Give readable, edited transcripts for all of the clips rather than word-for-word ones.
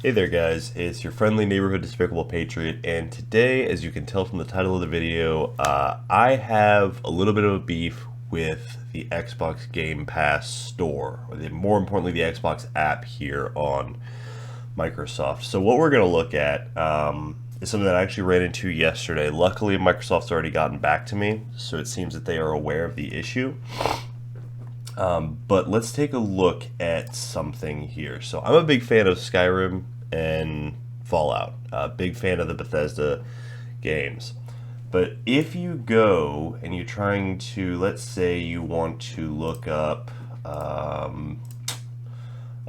Hey there guys, it's your friendly neighborhood Despicable Patriot, and today, as you can tell from the title of the video, I have a little bit of a beef with the Xbox Game Pass store, or more importantly the Xbox app here on Microsoft. So what we're going to look at is something that I actually ran into yesterday. Luckily Microsoft's already gotten back to me, so it seems that they are aware of the issue. But let's take a look at something here. So I'm a big fan of Skyrim and Fallout. Big fan of the Bethesda games. But if you go and you're trying to, let's say you want to look up, I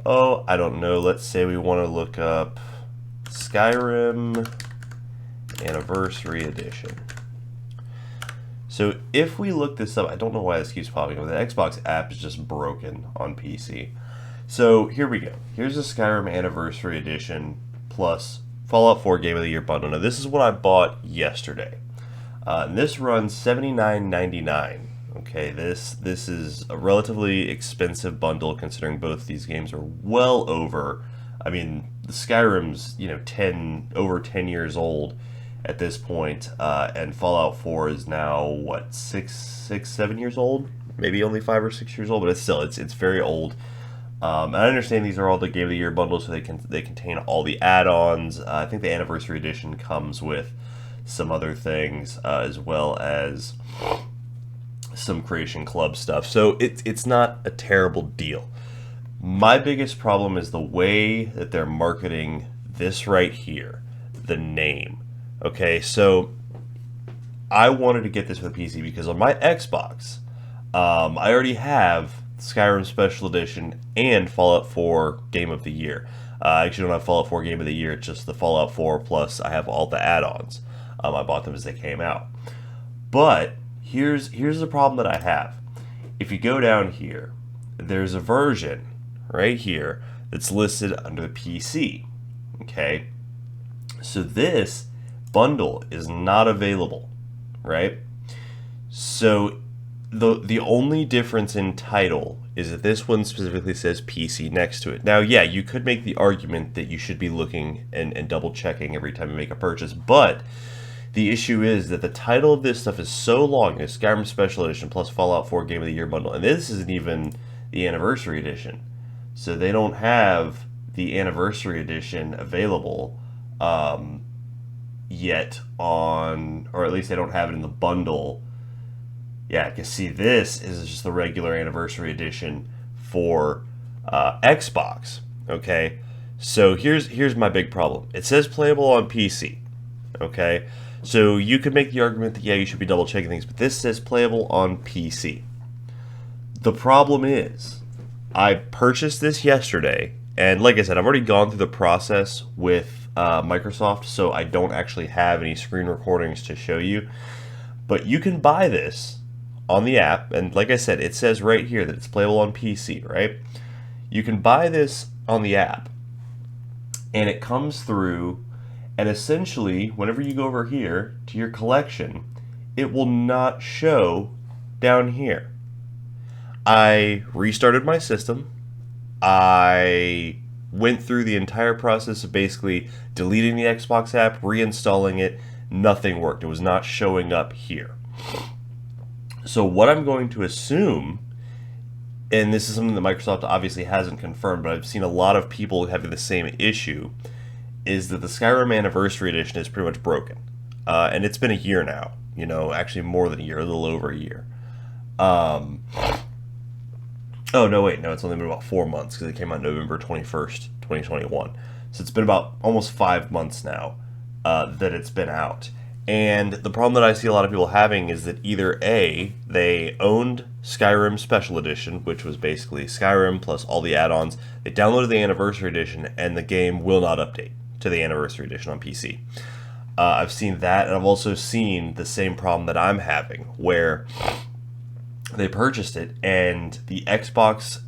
don't know, let's say we want to look up Skyrim Anniversary Edition. So if we look this up, I don't know why this keeps popping up. The Xbox app is just broken on PC. So here we go. Here's the Skyrim Anniversary Edition plus Fallout 4 Game of the Year bundle. Now this is what I bought yesterday. And this runs $79.99. Okay, this is a relatively expensive bundle considering both these games are well over. I mean, the Skyrim's over 10 years old at this point, and Fallout 4 is now what, 7 years old, maybe only 5 or 6 years old, but it's very old. And I understand these are all the Game of the Year bundles, so they contain all the add-ons. I think the Anniversary Edition comes with some other things, as well as some Creation Club stuff. So it's not a terrible deal. My biggest problem is the way that they're marketing this right here, the name. Okay, so I wanted to get this for the PC because on my Xbox, I already have Skyrim Special Edition and Fallout 4 Game of the Year. I actually don't have Fallout 4 Game of the Year, it's just the Fallout 4 plus I have all the add-ons. I bought them as they came out. But here's the problem that I have. If you go down here, there's a version right here that's listed under the PC. Okay, so this bundle is not available, right? So the only difference in title is that this one specifically says PC next to it. Now, yeah, you could make the argument that you should be looking and double checking every time you make a purchase, but the issue is that the title of this stuff is so long. It's Skyrim Special Edition plus Fallout 4 Game of the Year bundle, and this isn't even the Anniversary Edition. So they don't have the Anniversary Edition available yet on, or at least they don't have it in the bundle. Yeah, because see, this is just the regular Anniversary Edition for Xbox. Okay, so here's my big problem. It says playable on PC. Okay, so you could make the argument that yeah, you should be double checking things, but this says playable on PC. The problem is, I purchased this yesterday, and like I said, I've already gone through the process with Microsoft, so I don't actually have any screen recordings to show you. But you can buy this on the app, and like I said, it says right here that it's playable on PC, right? You can buy this on the app, and it comes through, and essentially, whenever you go over here to your collection, it will not show down here. I restarted my system. I went through the entire process of basically deleting the Xbox app, reinstalling it. Nothing worked. It was not showing up here. So what I'm going to assume, and this is something that Microsoft obviously hasn't confirmed, but I've seen a lot of people having the same issue, is that the Skyrim Anniversary Edition is pretty much broken. And it's been a year now. Actually more than a year, a little over a year. Oh, no, wait, no, it's only been about 4 months because it came out November 21st, 2021. So it's been about almost 5 months now that it's been out. And the problem that I see a lot of people having is that either A, they owned Skyrim Special Edition, which was basically Skyrim plus all the add-ons. They downloaded the Anniversary Edition, and the game will not update to the Anniversary Edition on PC. I've seen that, and I've also seen the same problem that I'm having, where they purchased it, and the Xbox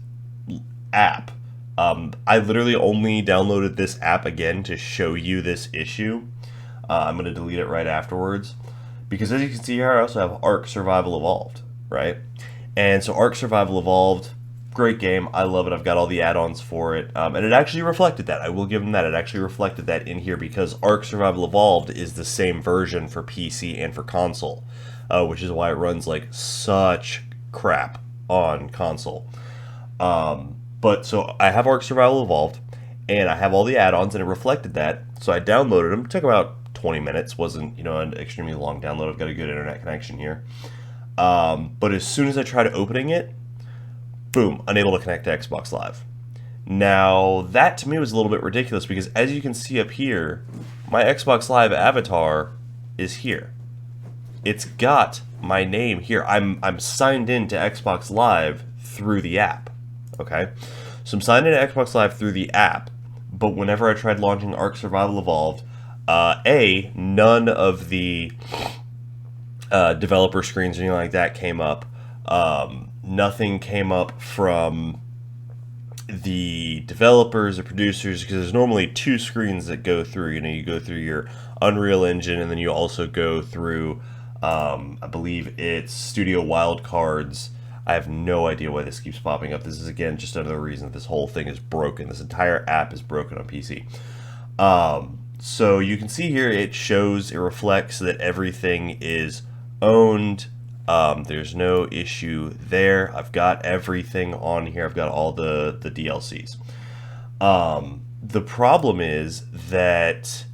app, I literally only downloaded this app again to show you this issue. I'm going to delete it right afterwards, because as you can see here, I also have Ark Survival Evolved, right? And so Ark Survival Evolved, great game. I love it. I've got all the add-ons for it. And it actually reflected that. I will give them that. It actually reflected that in here because Ark Survival Evolved is the same version for PC and for console, which is why it runs like such crap on console. But so I have Ark Survival Evolved, and I have all the add-ons, and it reflected that. So I downloaded them. It took about 20 minutes. Wasn't, an extremely long download. I've got a good internet connection here. But as soon as I tried opening it, boom, unable to connect to Xbox Live. Now, that to me was a little bit ridiculous because as you can see up here, my Xbox Live avatar is here. It's got my name here. I'm signed in to Xbox Live through the app. Okay? So I'm signed into Xbox Live through the app, but whenever I tried launching Ark Survival Evolved, none of the developer screens or anything like that came up. Nothing came up from the developers or producers because there's normally two screens that go through. You go through your Unreal Engine and then you also go through, I believe it's Studio Wildcards. I have no idea why this keeps popping up. This is, again, just another reason that this whole thing is broken. This entire app is broken on PC. So you can see here it reflects that everything is owned. There's no issue there. I've got everything on here. I've got all the DLCs. The problem is that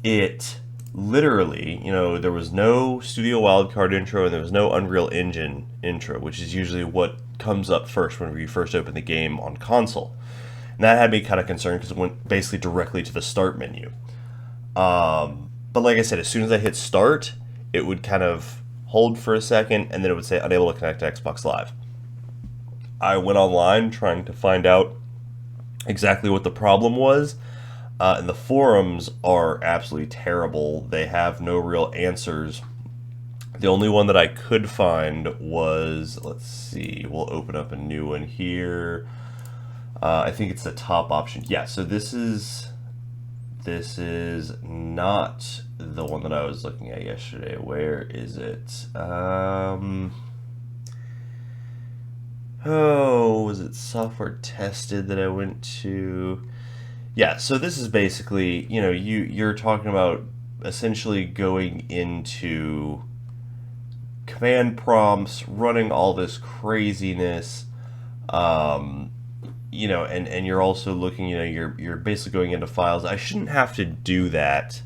it literally, there was no Studio Wildcard intro and there was no Unreal Engine intro, which is usually what comes up first whenever you first open the game on console. And that had me kind of concerned because it went basically directly to the start menu. But like I said, as soon as I hit start, it would kind of hold for a second and then it would say unable to connect to Xbox Live. I went online trying to find out exactly what the problem was. And the forums are absolutely terrible. They have no real answers. The only one that I could find was, let's see, we'll open up a new one here. I think it's the top option. Yeah, so this is not the one that I was looking at yesterday. Where is it? Was it software tested that I went to? Yeah, so this is basically, you're talking about essentially going into command prompts, running all this craziness, and you're also looking, you're basically going into files. I shouldn't have to do that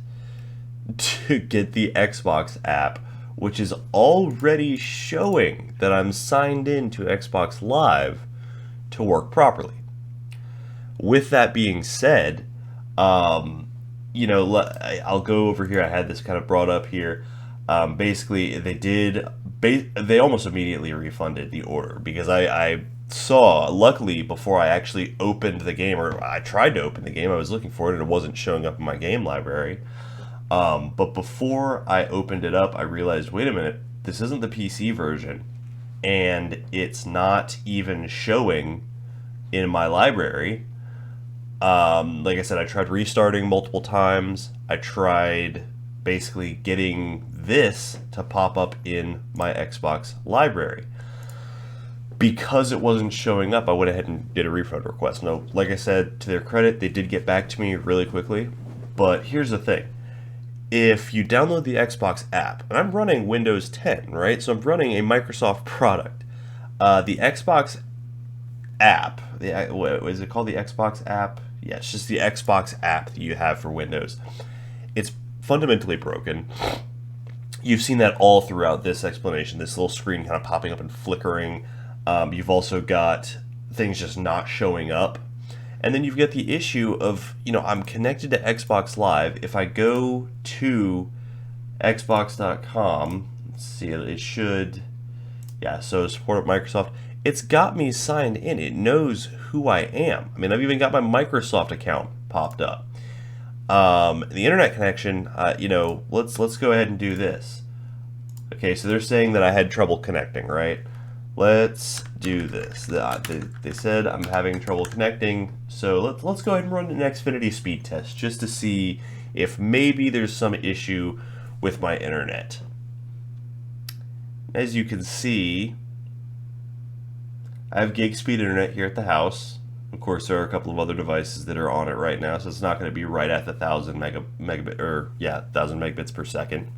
to get the Xbox app, which is already showing that I'm signed in to Xbox Live to work properly. With that being said, I'll go over here. I had this kind of brought up here. Basically, they almost immediately refunded the order because I saw, luckily, before I actually opened the game, or I tried to open the game, I was looking for it and it wasn't showing up in my game library. But before I opened it up, I realized, wait a minute, this isn't the PC version, and it's not even showing in my library. Like I said, I tried restarting multiple times. I tried basically getting this to pop up in my Xbox library. Because it wasn't showing up, I went ahead and did a refund request. Now, like I said, to their credit, they did get back to me really quickly. But here's the thing. If you download the Xbox app, and I'm running Windows 10, right? So I'm running a Microsoft product. The Xbox app, what is it called? The Xbox app? Yeah, it's just the Xbox app that you have for Windows. It's fundamentally broken. You've seen that all throughout this explanation, this little screen kind of popping up and flickering. You've also got things just not showing up. And then you've got the issue of, I'm connected to Xbox Live. If I go to Xbox.com, let's see, it should, yeah, so support at Microsoft. It's got me signed in. It knows who I am. I mean, I've even got my Microsoft account popped up. The internet connection, let's go ahead and do this. Okay, so they're saying that I had trouble connecting, right? Let's do this. They said I'm having trouble connecting, so let's go ahead and run an Xfinity speed test just to see if maybe there's some issue with my internet. As you can see, I have gig speed internet here at the house. Of course, there are a couple of other devices that are on it right now, so it's not going to be right at the 1,000 megabits per second.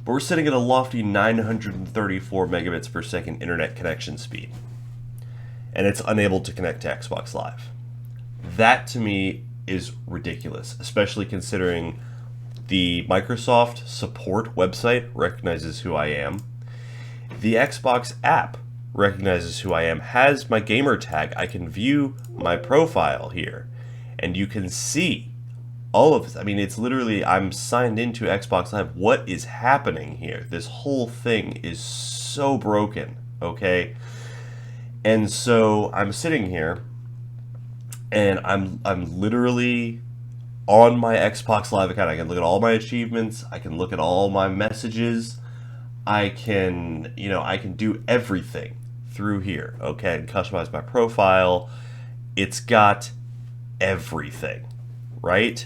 But we're sitting at a lofty 934 megabits per second internet connection speed, and it's unable to connect to Xbox Live. That to me is ridiculous, especially considering the Microsoft support website recognizes who I am. The Xbox app recognizes who I am, has my gamer tag. I can view my profile here, and you can see all of this. I mean, it's literally, I'm signed into Xbox Live. What is happening here? This whole thing is so broken, okay? And so I'm sitting here, and I'm literally on my Xbox Live account. I can look at all my achievements. I can look at all my messages. I can do everything through here, okay, and customize my profile. It's got everything, right?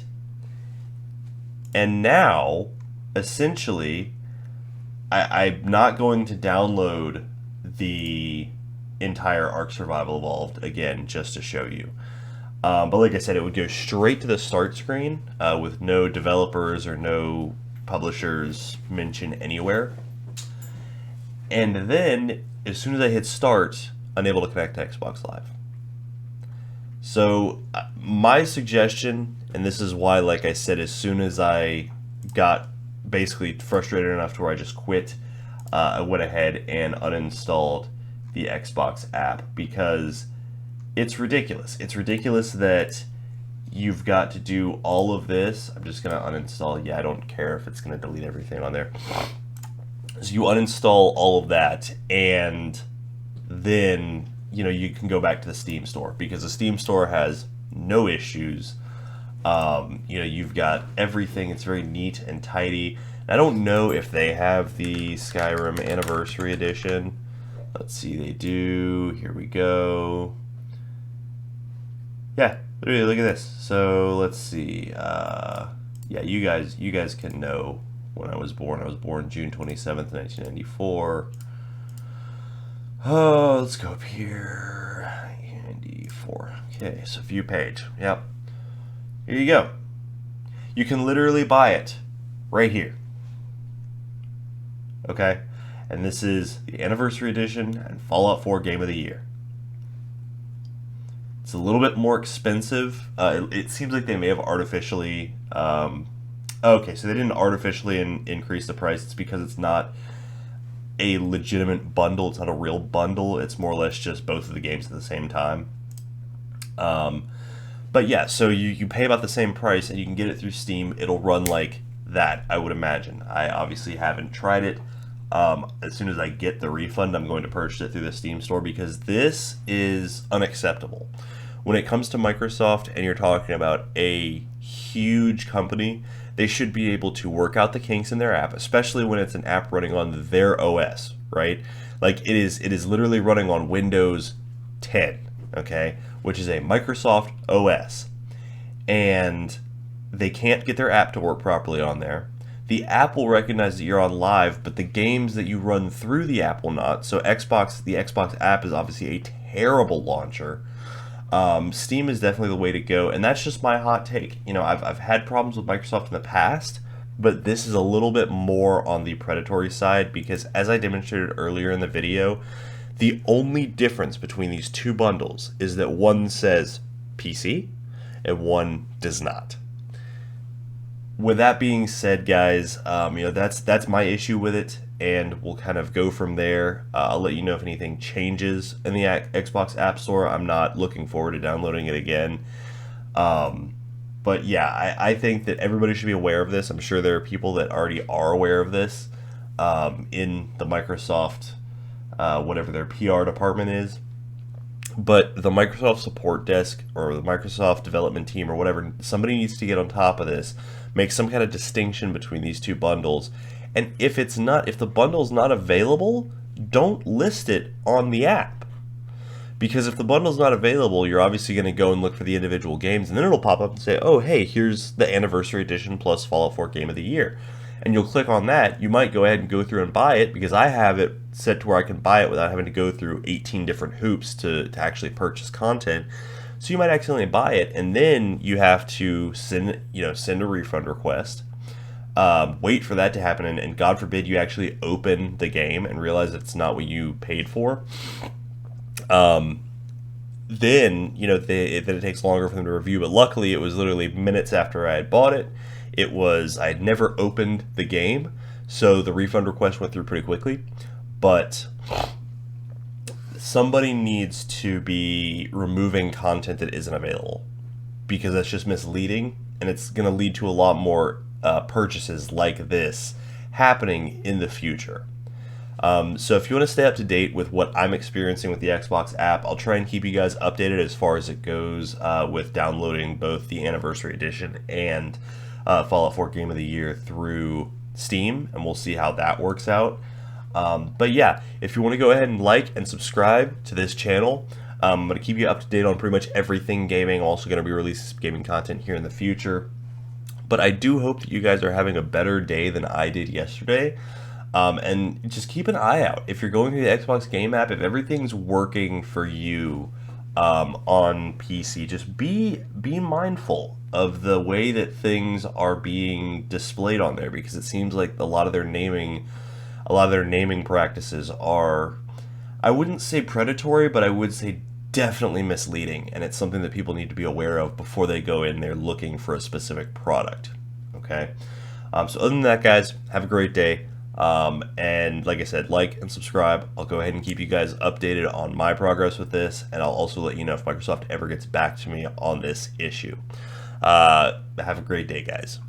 And now, essentially, I'm not going to download the entire Ark Survival Evolved again just to show you. But like I said, it would go straight to the start screen with no developers or no publishers mentioned anywhere. And then, as soon as I hit start, unable to connect to Xbox Live. So, my suggestion, and this is why, like I said, as soon as I got basically frustrated enough to where I just quit, I went ahead and uninstalled the Xbox app, because it's ridiculous. It's ridiculous that you've got to do all of this. I'm just going to uninstall. Yeah, I don't care if it's going to delete everything on there. So you uninstall all of that, and then, you can go back to the Steam store, because the Steam store has no issues. You've got everything. It's very neat and tidy. I don't know if they have the Skyrim Anniversary Edition. Let's see, they do. Here we go. Yeah, literally, look at this. So let's see. Yeah, you guys can know when I was born. I was born June 27th, 1994. Oh, let's go up here. 94. Okay, so view page. Yep. Here you go. You can literally buy it right here. Okay? And this is the Anniversary Edition and Fallout 4 Game of the Year. It's a little bit more expensive. It seems like they may have artificially... okay, so they didn't artificially increase the price. It's because it's not a legitimate bundle. It's not a real bundle. It's more or less just both of the games at the same time. But yeah, so you pay about the same price, and you can get it through Steam. It'll run like that, I would imagine. I obviously haven't tried it. As soon as I get the refund, I'm going to purchase it through the Steam store, because this is unacceptable. When it comes to Microsoft and you're talking about a huge company, they should be able to work out the kinks in their app, especially when it's an app running on their OS, right? Like it is literally running on Windows 10, okay, which is a Microsoft OS. And they can't get their app to work properly on there. The app will recognize that you're on live, but the games that you run through the app will not. So the Xbox app is obviously a terrible launcher. Steam is definitely the way to go, and that's just my hot take. I've had problems with Microsoft in the past, but this is a little bit more on the predatory side, because as I demonstrated earlier in the video, the only difference between these two bundles is that one says PC and one does not. With that being said, guys, that's my issue with it, and we'll kind of go from there. I'll let you know if anything changes in the Xbox App Store. I'm not looking forward to downloading it again. But yeah, I think that everybody should be aware of this. I'm sure there are people that already are aware of this in the Microsoft, whatever their PR department is. But the Microsoft support desk or the Microsoft development team or whatever, somebody needs to get on top of this, make some kind of distinction between these two bundles. And if the bundle's not available, don't list it on the app. Because if the bundle's not available, you're obviously going to go and look for the individual games, and then it'll pop up and say, oh, hey, here's the Anniversary Edition plus Fallout 4 Game of the Year. and you'll click on that, you might go ahead and go through and buy it because I have it set to where I can buy it without having to go through 18 different hoops to actually purchase content. So you might accidentally buy it, and then you have to send a refund request. Wait for that to happen, and God forbid you actually open the game and realize it's not what you paid for. Then it takes longer for them to review. But luckily, it was literally minutes after I had bought it. I had never opened the game, so the refund request went through pretty quickly. But somebody needs to be removing content that isn't available, because that's just misleading, and it's going to lead to a lot more purchases like this happening in the future. So if you want to stay up to date with what I'm experiencing with the Xbox app, I'll try and keep you guys updated as far as it goes with downloading both the Anniversary Edition and Fallout 4 Game of the Year through Steam, and we'll see how that works out. But yeah, if you want to go ahead and like and subscribe to this channel, I'm going to keep you up to date on pretty much everything gaming. I'm also going to be releasing gaming content here in the future. But I do hope that you guys are having a better day than I did yesterday. And just keep an eye out. If you're going through the Xbox Game app, if everything's working for you on PC, just be mindful of the way that things are being displayed on there, because it seems like a lot of their naming practices are, I wouldn't say predatory, but I would say definitely misleading, and it's something that people need to be aware of before they go in there looking for a specific product. Okay? So other than that, guys, have a great day. And like I said, like and subscribe. I'll go ahead and keep you guys updated on my progress with this, and I'll also let you know if Microsoft ever gets back to me on this issue. Have a great day, guys.